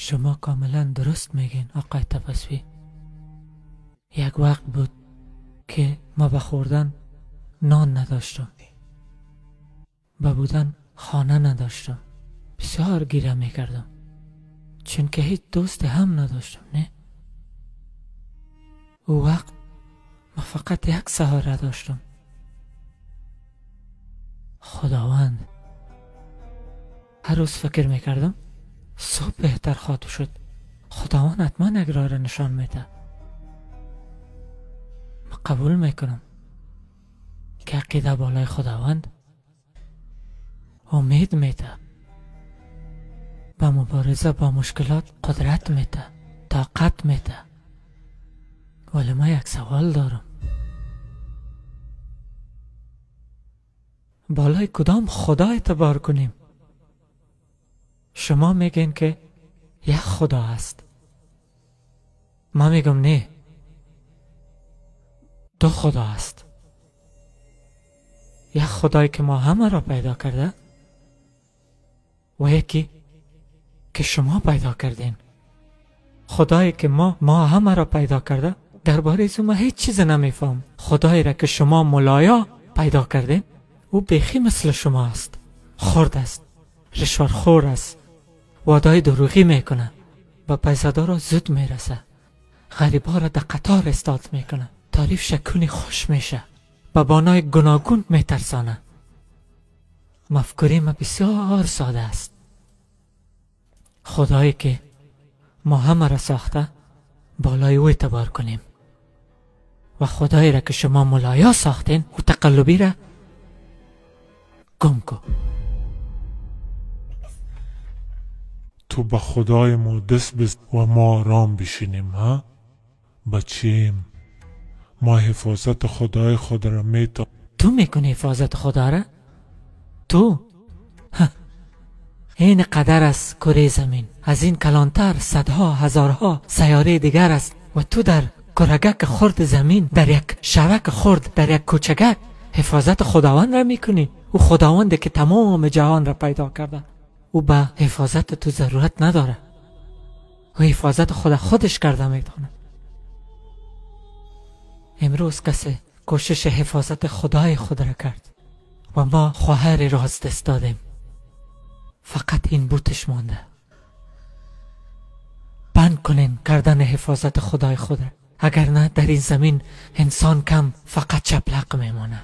شما کاملا درست میگین آقای تپسوی. یک وقت بود که ما به خوردن نان نداشتم، به بودن خانه نداشتم، بسیار گیره میکردم چون که هیچ دوست هم نداشتم. نه، او وقت ما فقط یک سهاره داشتم، خداوند. هر روز فکر میکردم صبح بهتر خواهد شد، خداوند حتما یک راه را نشان میده. ما قبول میکنم که عقیده بالای خداوند امید میده، به مبارزه با مشکلات قدرت میده، طاقت میده. ولی ما یک سوال دارم، بالای کدام خدا اعتبار کنیم؟ شما میگین که یک خدا است، ما میگم نه، دو خدا است. یک خدایی که ما همه را پیدا کرده و یکی که شما پیدا کردین. خدایی که ما همه را پیدا کرده درباره از ما هیچ چیز نمیفهم. خدایی را که شما ملایا پیدا کردین او بیخی مثل شما است، خرد است، رشوه‌خور است، وعدای دروغی میکنه، با پیسه‌دار را زود میرسه، غریبا را در قطار استاد میکنه، تعریف شکونی خوش میشه، با بانای گوناگون میترسانه. مفکوری ما بسیار ساده است. خدایی که ما همه را ساخته بالای او اعتبار کنیم و خدایی را که شما ملایا ساختین او تقلبی را گم کن. تو به خدای ما دست بزن و ما آرام بشینیم. ها بچیم، ما حفاظت خدای خود را میتونیم. تو میکنی حفاظت خدا را؟ تو؟ این قدر است کره زمین، از این کلانتر صدها هزارها سیاره دیگر است و تو در کرگک خرد زمین، در یک شبک خرد، در یک کوچگک حفاظت خداوند را میکنی. او خداونده که تمام جهان را پیدا کرده، او به حفاظت تو ضرورت نداره، او حفاظت خودش کرده میتونه. امروز کسی کوشش حفاظت خدای خود را کرد و ما خواهر را از دست دادیم، فقط این بوتش مانده. بند کنین کردن حفاظت خدای خود را، اگر نه در این زمین انسان کم فقط چپلق میمونه.